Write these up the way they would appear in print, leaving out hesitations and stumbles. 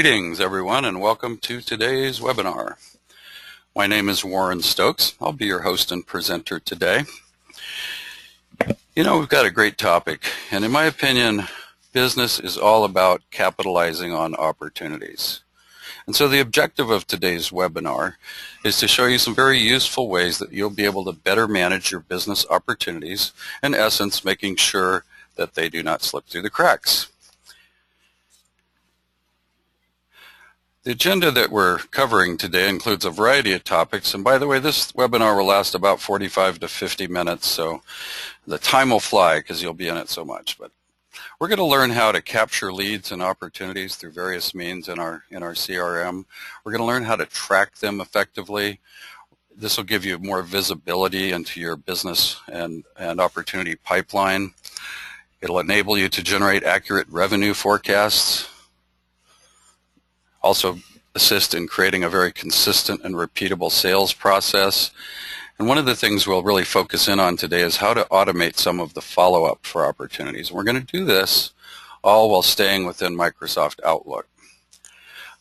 Greetings everyone and welcome to today's webinar. My name is Warren Stokes. I'll be your host and presenter today. You know, we've got a great topic, and in my opinion, business is all about capitalizing on opportunities. And so the objective of today's webinar is to show you some very useful ways that you'll be able to better manage your business opportunities, in essence making sure that they do not slip through the cracks. The agenda that we're covering today includes a variety of topics, and by the way, this webinar will last about 45 to 50 minutes, so the time will fly because you'll be in it so much. But we're going to learn how to capture leads and opportunities through various means in our CRM. We're going to learn how to track them effectively. This will give you more visibility into your business and opportunity pipeline. It'll enable you to generate accurate revenue forecasts. Also assist in creating a very consistent and repeatable sales process. And one of the things we'll really focus in on today is how to automate some of the follow-up for opportunities. And we're going to do this all while staying within Microsoft Outlook.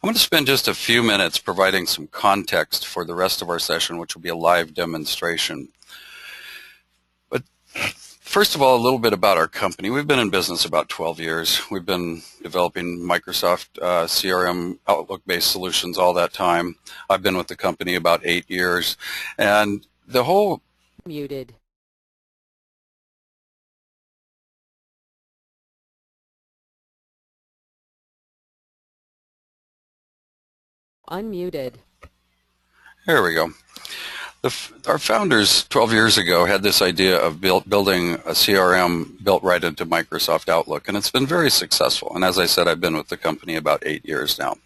I'm going to spend just a few minutes providing some context for the rest of our session, which will be a live demonstration. But first of all, a little bit about our company. We've been in business about 12 years. We've been developing Microsoft CRM Outlook-based solutions all that time. I've been with the company about 8 years. And the whole... Muted. Unmuted. There we go. Our founders 12 years ago had this idea of building a CRM built right into Microsoft Outlook, and it's been very successful. And as I said, I've been with the company about 8 years now.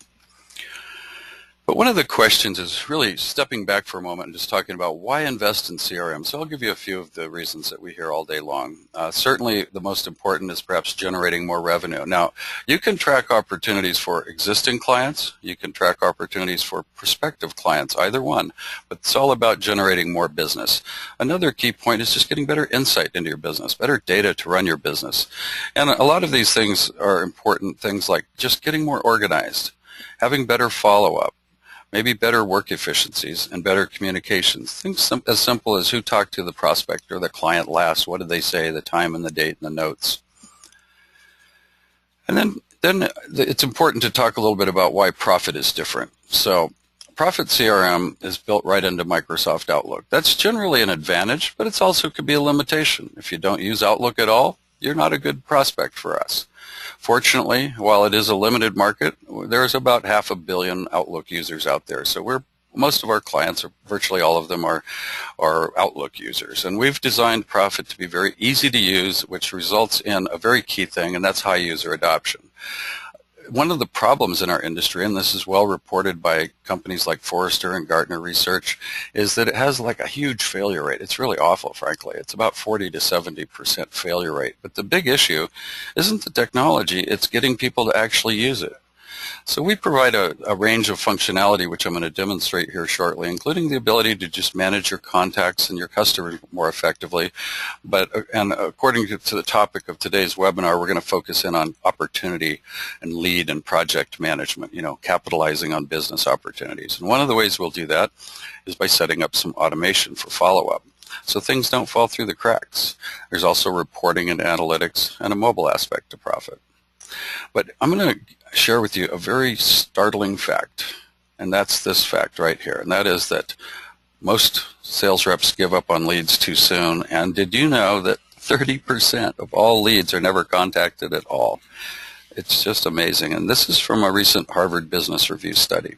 But one of the questions is really stepping back for a moment and just talking about why invest in CRM. So I'll give you a few of the reasons that we hear all day long. Certainly the most important is perhaps generating more revenue. Now, you can track opportunities for existing clients, you can track opportunities for prospective clients, either one, but it's all about generating more business. Another key point is just getting better insight into your business, better data to run your business. And a lot of these things are important things like just getting more organized, having better follow-up, maybe better work efficiencies and better communications. Things as simple as who talked to the prospect or the client last, what did they say, the time and the date and the notes. And then it's important to talk a little bit about why Prophet is different. So Prophet CRM is built right into Microsoft Outlook. That's generally an advantage, but it also could be a limitation. If you don't use Outlook at all, you're not a good prospect for us. Fortunately, while it is a limited market, there's about 500 million Outlook users out there. So most of our clients, or virtually all of them, are Outlook users. And we've designed Prophet to be very easy to use, which results in a very key thing, and that's high user adoption. One of the problems in our industry, and this is well reported by companies like Forrester and Gartner Research, is that it has like a huge failure rate. It's really awful, frankly. It's about 40 to 70% failure rate. But the big issue isn't the technology, it's getting people to actually use it. So we provide a range of functionality, which I'm going to demonstrate here shortly, including the ability to just manage your contacts and your customers more effectively. And according to the topic of today's webinar, we're going to focus in on opportunity and lead and project management, capitalizing on business opportunities. And one of the ways we'll do that is by setting up some automation for follow-up, so things don't fall through the cracks. There's also reporting and analytics and a mobile aspect to Prophet. But I'm going to share with you a very startling fact, and that's this fact right here, and that is that most sales reps give up on leads too soon. And did you know that 30% of all leads are never contacted at all? It's just amazing, and this is from a recent Harvard Business Review study.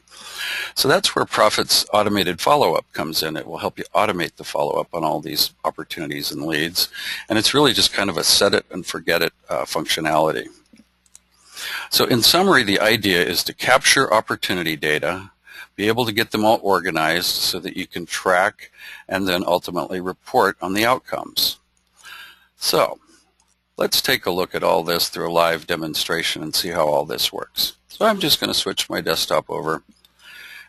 So that's where Prophet's automated follow-up comes in. It will help you automate the follow-up on all these opportunities and leads, and it's really just kind of a set it and forget it functionality. So in summary, the idea is to capture opportunity data, be able to get them all organized so that you can track and then ultimately report on the outcomes. So let's take a look at all this through a live demonstration and see how all this works. So I'm just going to switch my desktop over,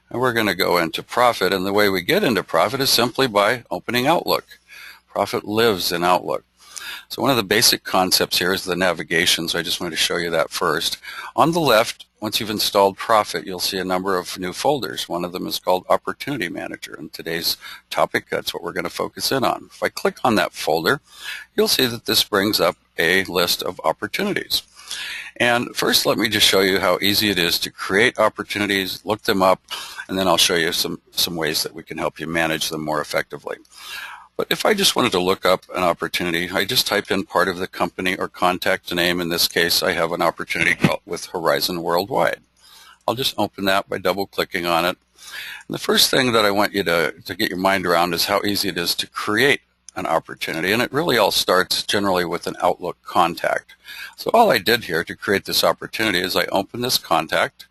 and we're going to go into Prophet, and the way we get into Prophet is simply by opening Outlook. Prophet lives in Outlook. So one of the basic concepts here is the navigation, so I just wanted to show you that first. On the left, once you've installed Prophet, you'll see a number of new folders. One of them is called Opportunity Manager, and today's topic, that's what we're going to focus in on. If I click on that folder, you'll see that this brings up a list of opportunities. And first, let me just show you how easy it is to create opportunities, look them up, and then I'll show you some ways that we can help you manage them more effectively. But if I just wanted to look up an opportunity, I just type in part of the company or contact name. In this case, I have an opportunity with Horizon Worldwide. I'll just open that by double-clicking on it. And the first thing that I want you to get your mind around is how easy it is to create an opportunity, and it really all starts generally with an Outlook contact. So all I did here to create this opportunity is I opened this contact,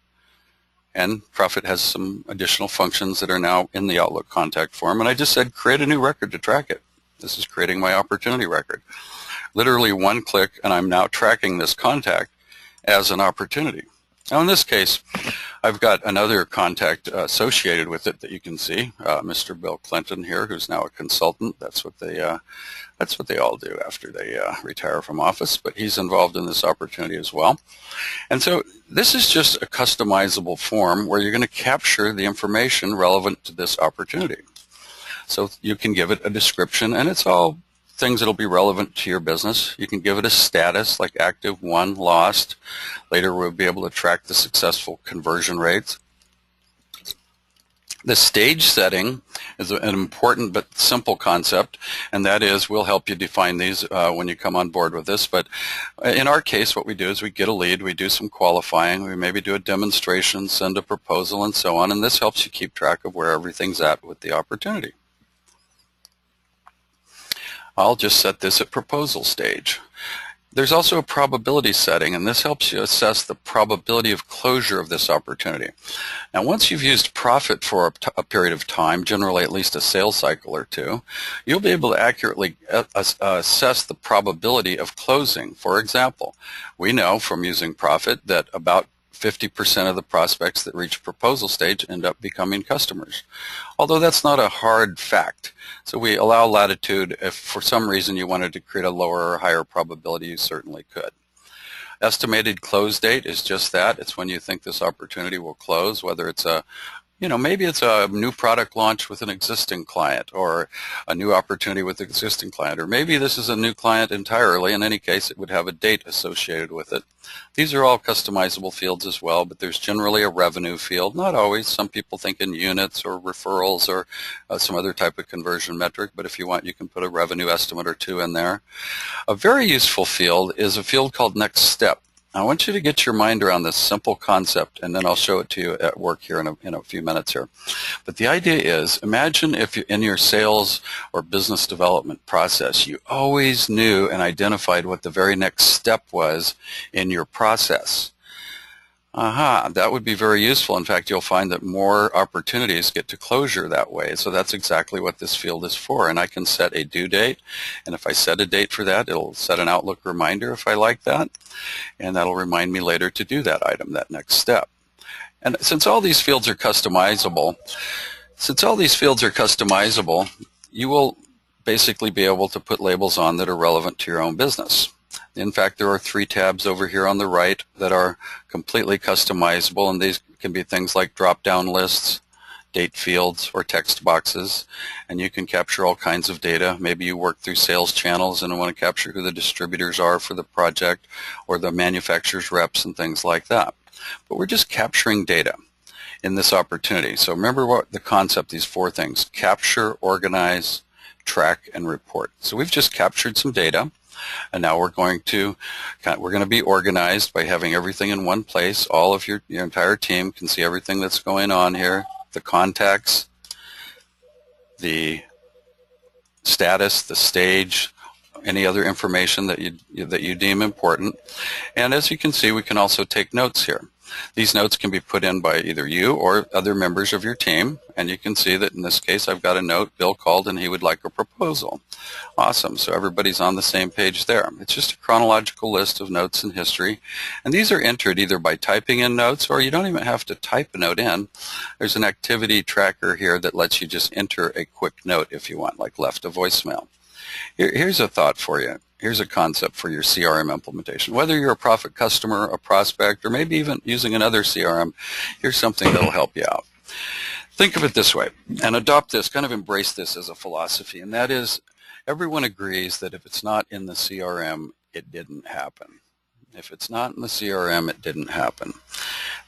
and Prophet has some additional functions that are now in the Outlook contact form, and I just said create a new record to track it. This is creating my opportunity record. Literally one click, and I'm now tracking this contact as an opportunity. Now in this case, I've got another contact associated with it that you can see, Mr. Bill Clinton here, who's now a consultant. That's what they all do after they retire from office. But he's involved in this opportunity as well. And so this is just a customizable form where you're going to capture the information relevant to this opportunity. So you can give it a description, and it's all things that will be relevant to your business. You can give it a status like active, won, lost. Later we'll be able to track the successful conversion rates. The stage setting is an important but simple concept, and that is we'll help you define these when you come on board with this. But in our case, what we do is we get a lead, we do some qualifying, we maybe do a demonstration, send a proposal, and so on, and this helps you keep track of where everything's at with the opportunity. I'll just set this at proposal stage. There's also a probability setting, and this helps you assess the probability of closure of this opportunity. Now, once you've used Prophet for a period of time, generally at least a sales cycle or two, you'll be able to accurately assess the probability of closing. For example, we know from using Prophet that about 50% of the prospects that reach proposal stage end up becoming customers. Although that's not a hard fact. So we allow latitude. If for some reason you wanted to create a lower or higher probability, you certainly could. Estimated close date is just that. It's when you think this opportunity will close, whether it's maybe it's a new product launch with an existing client, or a new opportunity with an existing client, or maybe this is a new client entirely. In any case, it would have a date associated with it. These are all customizable fields as well, but there's generally a revenue field. Not always. Some people think in units or referrals or some other type of conversion metric, but if you want, you can put a revenue estimate or two in there. A very useful field is a field called Next Step. I want you to get your mind around this simple concept, and then I'll show it to you at work here in a few minutes here. But the idea is, imagine if in your sales or business development process, you always knew and identified what the very next step was in your process. That would be very useful. In fact, you'll find that more opportunities get to closure that way. So that's exactly what this field is for. And I can set a due date. And if I set a date for that, it'll set an Outlook reminder if I like that. And that'll remind me later to do that item, that next step. And since all these fields are customizable, you will basically be able to put labels on that are relevant to your own business. In fact, there are 3 tabs over here on the right that are completely customizable, and these can be things like drop-down lists, date fields, or text boxes, and you can capture all kinds of data. Maybe you work through sales channels and want to capture who the distributors are for the project, or the manufacturer's reps and things like that. But we're just capturing data in this opportunity. So remember what the concept, these 4 things: capture, organize, track, and report. So we've just captured some data. And now we're going to be organized by having everything in one place. All of your entire team can see everything that's going on here: the contacts, the status, the stage, any other information that you deem important. And as you can see, we can also take notes here. These notes can be put in by either you or other members of your team, and you can see that in this case I've got a note: Bill called and he would like a proposal. Awesome. So everybody's on the same page there. It's just a chronological list of notes in history, and these are entered either by typing in notes, or you don't even have to type a note in. There's an activity tracker here that lets you just enter a quick note if you want, like left a voicemail. Here's a thought for you. Here's a concept for your CRM implementation. Whether you're a Prophet customer, a prospect, or maybe even using another CRM, here's something that'll help you out. Think of it this way, and adopt this, kind of embrace this as a philosophy, and that is everyone agrees that if it's not in the CRM, it didn't happen. If it's not in the CRM, it didn't happen.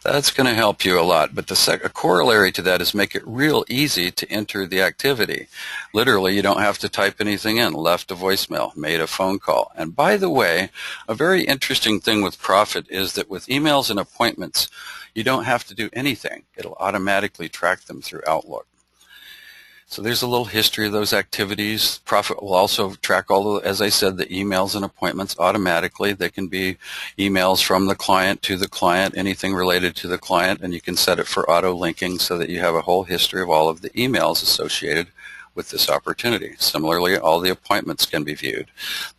That's going to help you a lot, but a corollary to that is make it real easy to enter the activity. Literally, you don't have to type anything in. Left a voicemail, made a phone call. And by the way, a very interesting thing with Prophet is that with emails and appointments, you don't have to do anything. It'll automatically track them through Outlook. So there's a little history of those activities. Prophet will also track all, as I said, the emails and appointments automatically. They can be emails from the client to the client, anything related to the client, and you can set it for auto-linking so that you have a whole history of all of the emails associated with this opportunity. Similarly, all the appointments can be viewed.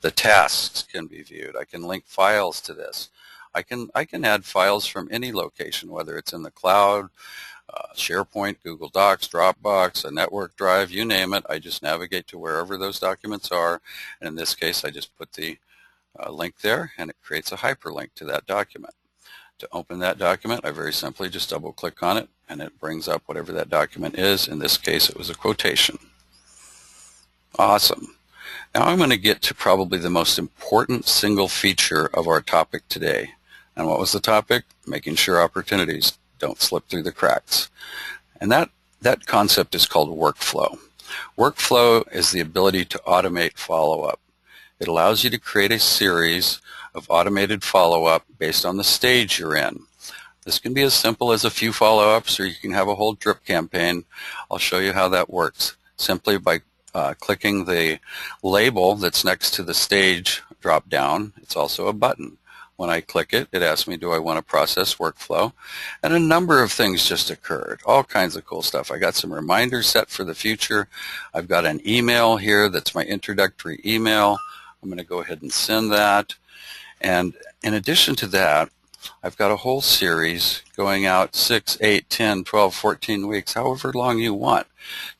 The tasks can be viewed. I can link files to this. I can add files from any location, whether it's in the cloud, SharePoint, Google Docs, Dropbox, a network drive, you name it. I just navigate to wherever those documents are, and in this case I just put the link there and it creates a hyperlink to that document. To open that document, I very simply just double click on it and it brings up whatever that document is. In this case it was a quotation. Awesome. Now I'm going to get to probably the most important single feature of our topic today. And what was the topic? Making sure opportunities don't slip through the cracks. And that concept is called workflow. Workflow is the ability to automate follow-up. It allows you to create a series of automated follow-up based on the stage you're in. This can be as simple as a few follow-ups, or you can have a whole drip campaign. I'll show you how that works simply by clicking the label that's next to the stage drop down. It's also a button. When I click it, it asks me, do I want to process workflow? And a number of things just occurred, all kinds of cool stuff. I got some reminders set for the future. I've got an email here that's my introductory email. I'm going to go ahead and send that. And in addition to that, I've got a whole series going out 6, 8, 10, 12, 14 weeks, however long you want,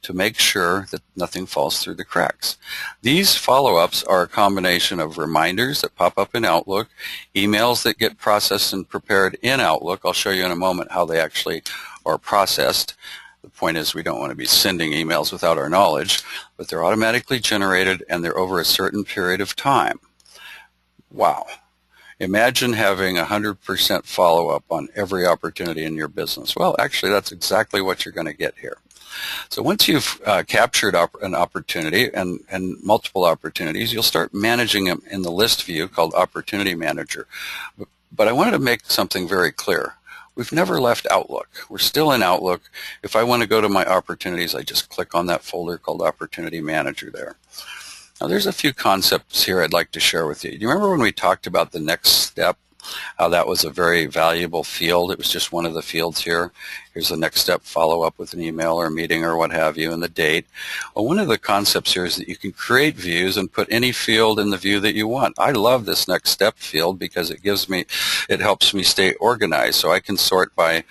to make sure that nothing falls through the cracks. These follow-ups are a combination of reminders that pop up in Outlook, emails that get processed and prepared in Outlook. I'll show you in a moment how they actually are processed. The point is we don't want to be sending emails without our knowledge, but they're automatically generated and they're over a certain period of time. Wow. Imagine having 100% follow-up on every opportunity in your business. Well, actually, that's exactly what you're going to get here. So once you've captured an opportunity and multiple opportunities, you'll start managing them in the list view called Opportunity Manager. But I wanted to make something very clear. We've never left Outlook. We're still in Outlook. If I want to go to my opportunities, I just click on that folder called Opportunity Manager there. Now there's a few concepts here I'd like to share with you. Do you remember when we talked about the next step, how that was a very valuable field? It was just one of the fields here. Here's the next step, follow up with an email or a meeting or what have you, and the date. Well, one of the concepts here is that you can create views and put any field in the view that you want. I love this next step field because it helps me stay organized. So I can sort by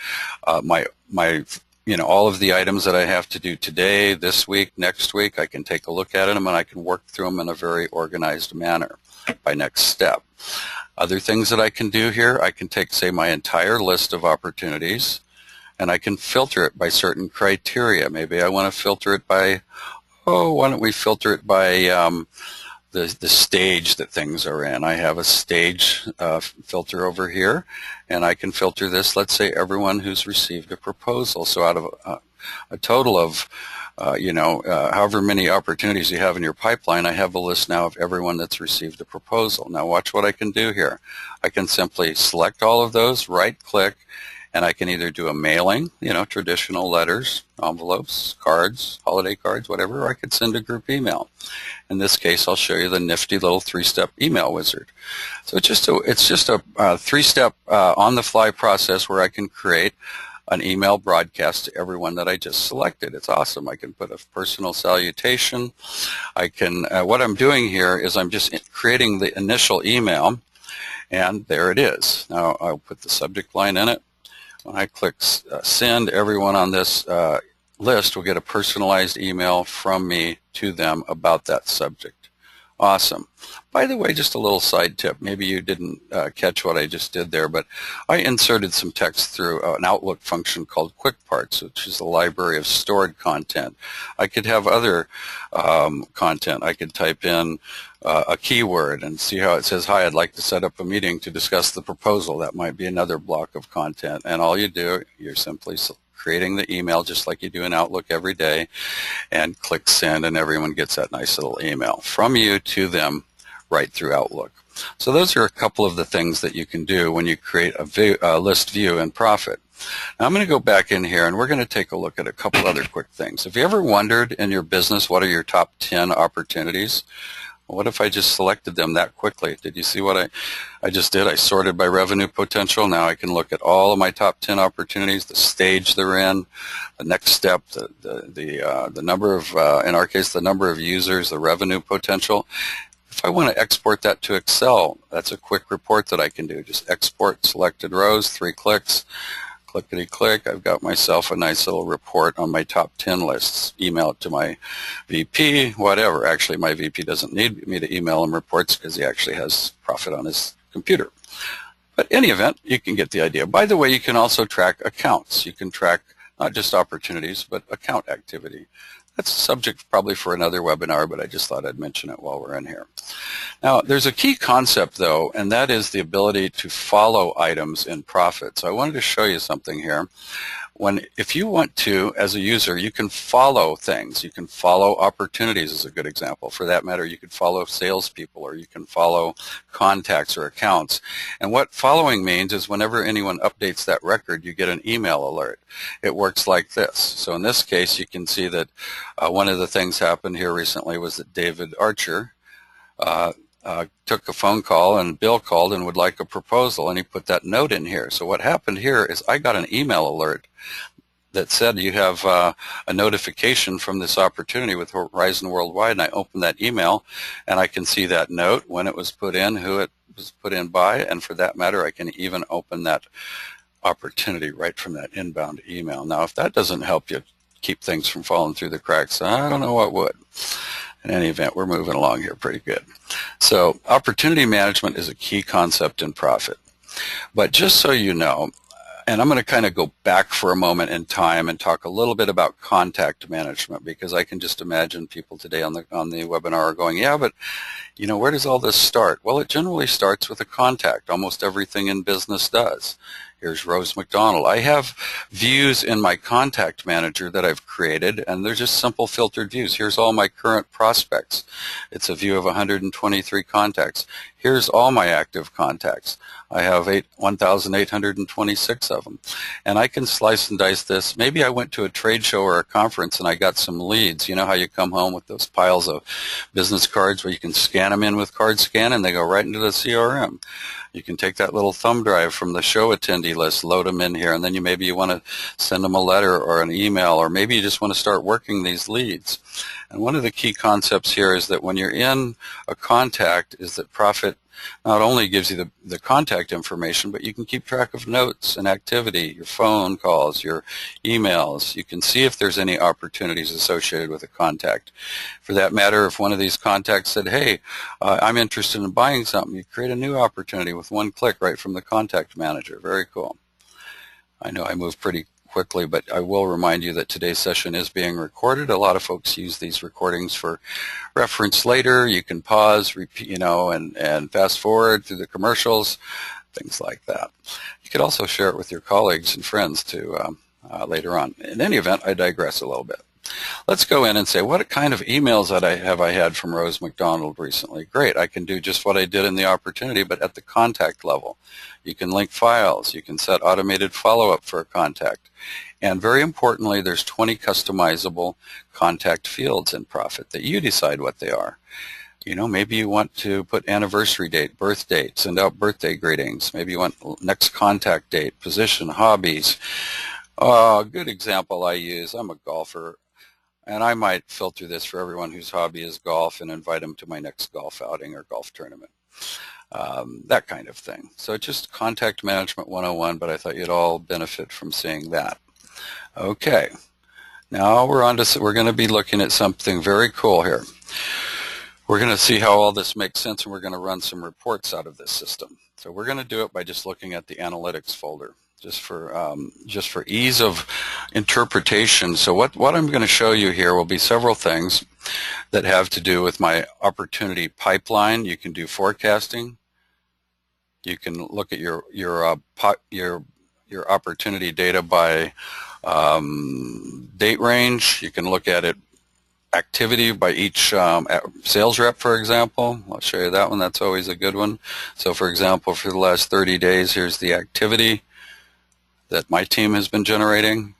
all of the items that I have to do today, this week, next week. I can take a look at them and I can work through them in a very organized manner by next step. Other things that I can do here, I can take, say, my entire list of opportunities and I can filter it by certain criteria. Maybe I want to filter it by, why don't we filter it by the stage that things are in. I have a stage filter over here, and I can filter this, let's say, everyone who's received a proposal. So out of a total of, however many opportunities you have in your pipeline, I have a list now of everyone that's received a proposal. Now watch what I can do here. I can simply select all of those, right-click, and I can either do a mailing, traditional letters, envelopes, cards, holiday cards, whatever, or I could send a group email. In this case, I'll show you the nifty little three-step email wizard. So it's just a three-step on-the-fly process where I can create an email broadcast to everyone that I just selected. It's awesome. I can put a personal salutation. I can, what I'm doing here is I'm just creating the initial email, and there it is. Now I'll put the subject line in it. When I click send, everyone on this list will get a personalized email from me to them about that subject. Awesome. By the way, just a little side tip. Maybe you didn't catch what I just did there, but I inserted some text through an Outlook function called Quick Parts, which is a library of stored content. I could have other content. I could type in a keyword and see how it says, "Hi, I'd like to set up a meeting to discuss the proposal." That might be another block of content. And all you do, you're simply creating the email just like you do in Outlook every day, and click send, and everyone gets that nice little email from you to them right through Outlook. So those are a couple of the things that you can do when you create a list view in Prophet. Now I'm going to go back in here and we're going to take a look at a couple other quick things. Have you ever wondered in your business what are your top 10 opportunities? What if I just selected them that quickly? Did you see what I just did? I sorted by revenue potential. Now I can look at all of my top 10 opportunities, the stage they're in, the next step, the number of, in our case, the number of users, the revenue potential. If I want to export that to Excel, that's a quick report that I can do. Just export selected rows, 3 clicks. Clickety-click, I've got myself a nice little report on my top 10 lists. Email it to my VP, whatever. Actually, my VP doesn't need me to email him reports because he actually has Prophet on his computer. But in any event, you can get the idea. By the way, you can also track accounts. You can track not just opportunities, but account activity. That's a subject probably for another webinar, but I just thought I'd mention it while we're in here. Now, there's a key concept, though, and that is the ability to follow items in Prophet. So I wanted to show you something here. If you want to, as a user, you can follow things. You can follow opportunities is a good example. For that matter, you could follow salespeople or you can follow contacts or accounts. And what following means is whenever anyone updates that record, you get an email alert. It works like this. So in this case, you can see that one of the things happened here recently was that David Archer took a phone call, and Bill called and would like a proposal, and he put that note in here. So what happened here is I got an email alert that said you have a notification from this opportunity with Horizon Worldwide, and I opened that email and I can see that note, when it was put in, who it was put in by, and for that matter I can even open that opportunity right from that inbound email. Now if that doesn't help you keep things from falling through the cracks, I don't know what would. In any event, we're moving along here pretty good. So opportunity management is a key concept in Prophet. But just so you know, and I'm going to kind of go back for a moment in time and talk a little bit about contact management, because I can just imagine people today on the webinar are going, yeah, but you know, where does all this start? Well, it generally starts with a contact. Almost everything in business does. Here's Rose McDonald. I have views in my contact manager that I've created, and they're just simple filtered views. Here's all my current prospects. It's a view of 123 contacts. Here's all my active contacts. I have 1,826 of them. And I can slice and dice this. Maybe I went to a trade show or a conference and I got some leads. You know how you come home with those piles of business cards where you can scan them in with card scan and they go right into the CRM. You can take that little thumb drive from the show attendee list, load them in here, and then maybe you want to send them a letter or an email, or maybe you just want to start working these leads. And one of the key concepts here is that when you're in a contact is that Prophet not only gives you the contact information, but you can keep track of notes and activity, your phone calls, your emails. You can see if there's any opportunities associated with a contact. For that matter, if one of these contacts said, hey, I'm interested in buying something, you create a new opportunity with one click right from the contact manager. Very cool. I know I moved pretty quickly, but I will remind you that today's session is being recorded. A lot of folks use these recordings for reference later. You can pause, repeat, you know, and fast forward through the commercials, things like that. You could also share it with your colleagues and friends too later on. In any event, I digress a little bit. Let's go in and say, what kind of emails have I had from Rose McDonald recently? Great, I can do just what I did in the opportunity, but at the contact level. You can link files. You can set automated follow-up for a contact. And very importantly, there's 20 customizable contact fields in Prophet that you decide what they are. You know, maybe you want to put anniversary date, birth date, send out birthday greetings. Maybe you want next contact date, position, hobbies. A good example I use, I'm a golfer, and I might filter this for everyone whose hobby is golf and invite them to my next golf outing or golf tournament. That kind of thing. So it's just Contact Management 101, but I thought you'd all benefit from seeing that. Okay, now we're going to be looking at something very cool here. We're going to see how all this makes sense, and we're going to run some reports out of this system. So we're going to do it by just looking at the analytics folder, just for ease of interpretation. So what I'm going to show you here will be several things that have to do with my opportunity pipeline. You can do forecasting. You can look at your opportunity data by date range. You can look at it activity by each sales rep, for example. I'll show you that one. That's always a good one. So for example, for the last 30 days, here's the activity that my team has been generating.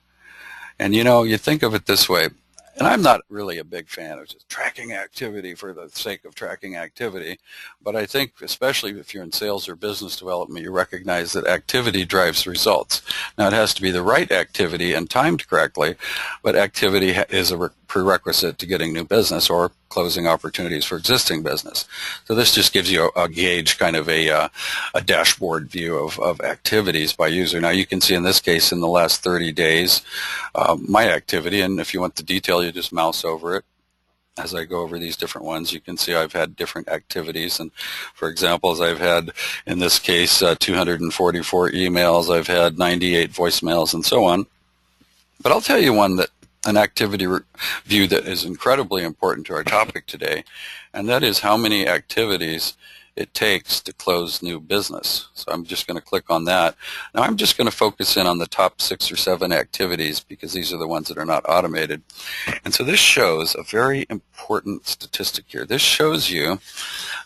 And you think of it this way, and I'm not really a big fan of just tracking activity for the sake of tracking activity, but I think especially if you're in sales or business development, you recognize that activity drives results. Now it has to be the right activity and timed correctly, but activity is a prerequisite to getting new business or closing opportunities for existing business. So this just gives you a gauge, kind of a dashboard view of activities by user. Now you can see in this case in the last 30 days my activity, and if you want the detail you just mouse over it. As I go over these different ones, you can see I've had different activities, and for example, as I've had in this case 244 emails, I've had 98 voicemails, and so on. But I'll tell you an activity view that is incredibly important to our topic today, and that is how many activities it takes to close new business. So I'm just going to click on that. Now I'm just going to focus in on the top 6 or 7 activities because these are the ones that are not automated. And so this shows a very important statistic here. This shows you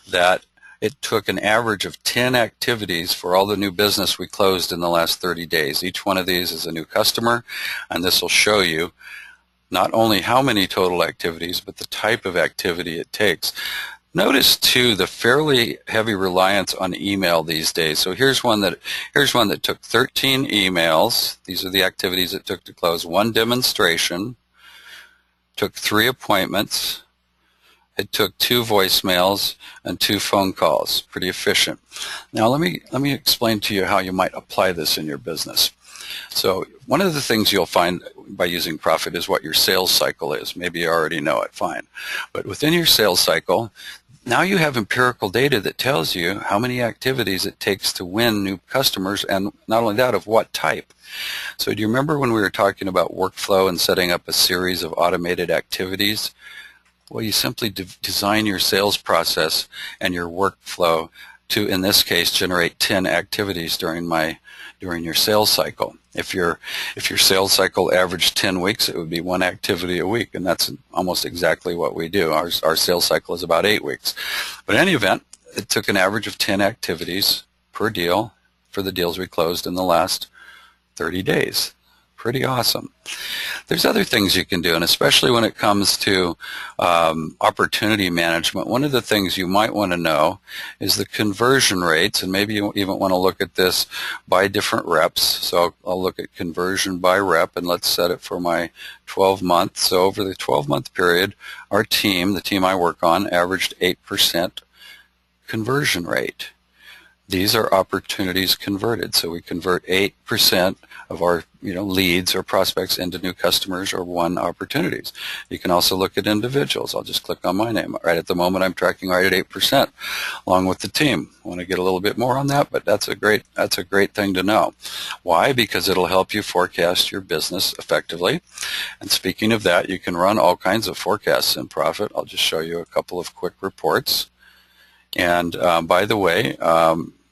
that it took an average of 10 activities for all the new business we closed in the last 30 days. Each one of these is a new customer, and this will show you not only how many total activities, but the type of activity it takes. Notice too the fairly heavy reliance on email these days. So here's one that took 13 emails. These are the activities it took to close. 1 demonstration, took 3 appointments. It took 2 voicemails and 2 phone calls. Pretty efficient. Now let me explain to you how you might apply this in your business. So one of the things you'll find by using Prophet is what your sales cycle is. Maybe you already know it, fine. But within your sales cycle, now you have empirical data that tells you how many activities it takes to win new customers, and not only that, of what type. So do you remember when we were talking about workflow and setting up a series of automated activities? Well, you simply design your sales process and your workflow to, in this case, generate 10 activities during your sales cycle. If your sales cycle averaged 10 weeks, it would be 1 activity a week, and that's almost exactly what we do. Our sales cycle is about 8 weeks. But in any event, it took an average of 10 activities per deal for the deals we closed in the last 30 days. Pretty awesome. There's other things you can do, and especially when it comes to opportunity management, one of the things you might want to know is the conversion rates, and maybe you even want to look at this by different reps. So I'll look at conversion by rep, and let's set it for my 12 months. So over the 12-month period, our team, the team I work on, averaged 8% conversion rate. These are opportunities converted. So we convert 8% of our leads or prospects into new customers or won opportunities. You can also look at individuals. I'll just click on my name. Right at the moment, I'm tracking right at 8% along with the team. I want to get a little bit more on that, but that's a great thing to know. Why? Because it'll help you forecast your business effectively. And speaking of that, you can run all kinds of forecasts in Prophet. I'll just show you a couple of quick reports. And by the way,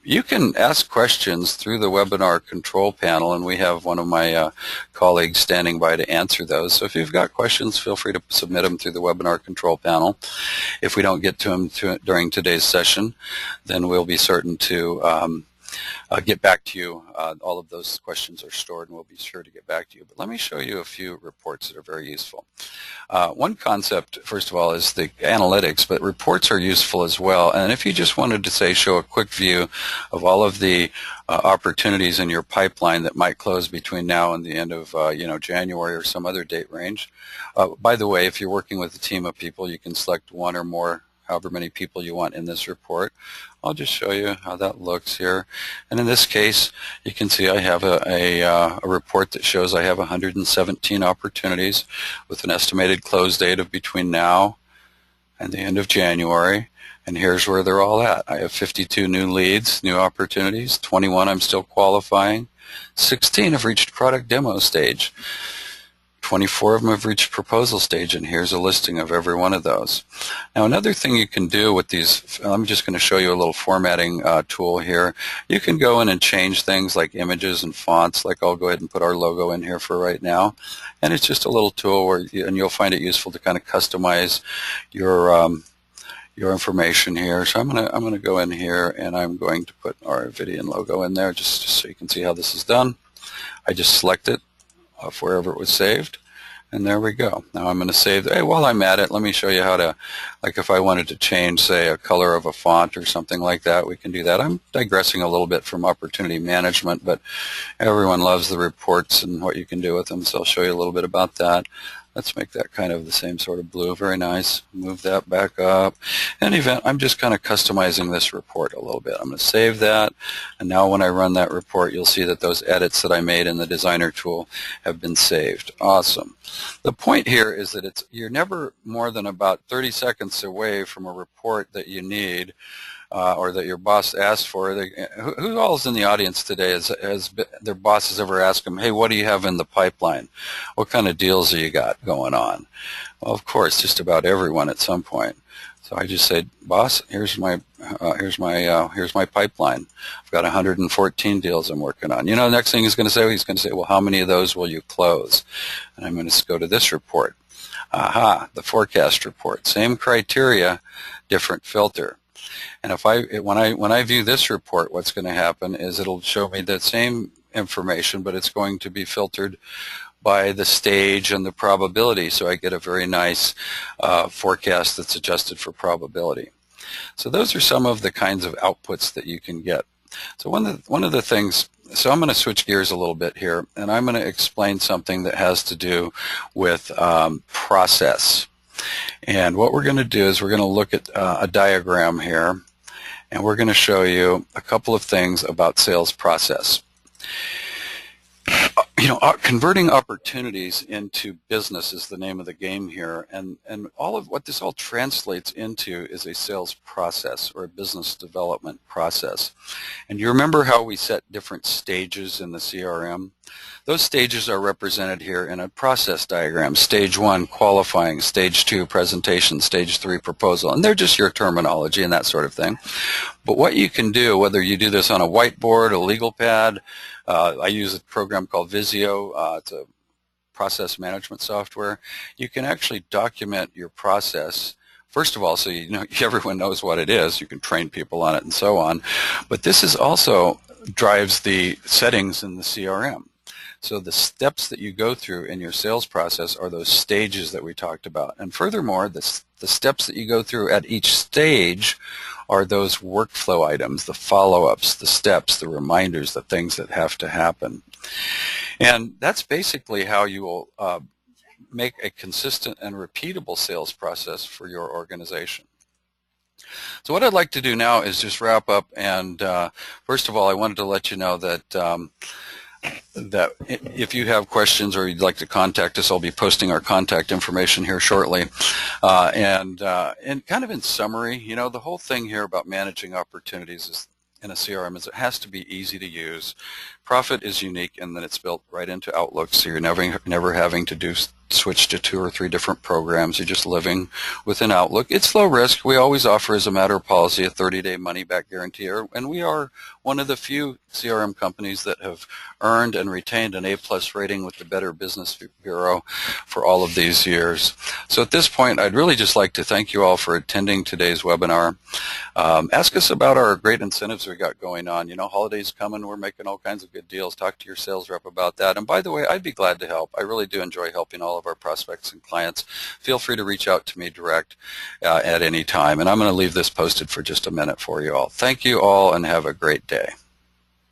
you can ask questions through the webinar control panel, and we have one of my colleagues standing by to answer those. So if you've got questions, feel free to submit them through the webinar control panel. If we don't get to them during today's session, then we'll be certain to get back to you. All of those questions are stored, and we'll be sure to get back to you. But let me show you a few reports that are very useful. One concept, first of all, is the analytics, but reports are useful as well. And if you just wanted to, say, show a quick view of all of the opportunities in your pipeline that might close between now and the end of January or some other date range. By the way, if you're working with a team of people, you can select 1 or more, however many people you want in this report. I'll just show you how that looks here. And in this case, you can see I have a report that shows I have 117 opportunities with an estimated close date of between now and the end of January, and here's where they're all at. I have 52 new leads, new opportunities, 21 I'm still qualifying, 16 have reached product demo stage, 24 of them have reached proposal stage, and here's a listing of every one of those. Now, another thing you can do with these, I'm just going to show you a little formatting tool here. You can go in and change things like images and fonts. Like I'll go ahead and put our logo in here for right now, and it's just a little tool where and you'll find it useful to kind of customize your information here. So I'm gonna go in here and I'm going to put our Vivian logo in there just so you can see how this is done. I just select it off wherever it was saved, and there we go. Now I'm going to save. Hey, while I'm at it, let me show you how to, like if I wanted to change, say, a color of a font or something like that, we can do that. I'm digressing a little bit from opportunity management, but everyone loves the reports and what you can do with them, so I'll show you a little bit about that. Let's make that kind of the same sort of blue. Very nice. Move that back up. In any event, I'm just kind of customizing this report a little bit. I'm going to save that, and now when I run that report, you'll see that those edits that I made in the designer tool have been saved. Awesome. The point here is that you're never more than about 30 seconds away from a report that you need or that your boss asked for. Who all is in the audience today has their bosses ever asked them, hey, what do you have in the pipeline? What kind of deals have you got going on? Well, of course, just about everyone at some point. So I just said, boss, here's my pipeline. I've got 114 deals I'm working on. You know, the next thing he's going to say, well, how many of those will you close? And I'm going to go to this report. Aha, the forecast report. Same criteria, different filter. And when I view this report, what's going to happen is it'll show me that same information, but it's going to be filtered by the stage and the probability. So I get a very nice forecast that's adjusted for probability. So those are some of the kinds of outputs that you can get. So one of the things, so I'm going to switch gears a little bit here, and I'm going to explain something that has to do with process. And what we're going to do is we're going to look at a diagram here, and we're going to show you a couple of things about sales process. You know, converting opportunities into business is the name of the game here, and all of what this all translates into is a sales process or a business development process. And you remember how we set different stages in the CRM? Those stages are represented here in a process diagram. Stage 1, qualifying. Stage 2, presentation. Stage 3, proposal. And they're just your terminology and that sort of thing. But what you can do, whether you do this on a whiteboard, a legal pad, I use a program called Visio. It's a process management software. You can actually document your process. First of all, so you know everyone knows what it is. You can train people on it and so on. But this is also drives the settings in the CRM. So the steps that you go through in your sales process are those stages that we talked about. And furthermore, the steps that you go through at each stage are those workflow items, the follow-ups, the steps, the reminders, the things that have to happen. And that's basically how you will make a consistent and repeatable sales process for your organization. So what I'd like to do now is just wrap up, and first of all, I wanted to let you know that that if you have questions or you'd like to contact us, I'll be posting our contact information here shortly. And kind of in summary, you know, the whole thing here about managing opportunities is in a CRM is it has to be easy to use. Prophet is unique in that it's built right into Outlook, so you're never having to switch to 2 or 3 different programs. You're just living within Outlook. It's low risk. We always offer, as a matter of policy, a 30-day money-back guarantee, and we are one of the few CRM companies that have earned and retained an A+ rating with the Better Business Bureau for all of these years. So at this point, I'd really just like to thank you all for attending today's webinar. Ask us about our great incentives we got going on. You know, holidays coming, we're making all kinds of good deals. Talk to your sales rep about that. And by the way, I'd be glad to help. I really do enjoy helping all of our prospects and clients. Feel free to reach out to me direct at any time. And I'm going to leave this posted for just a minute for you all. Thank you all and have a great day.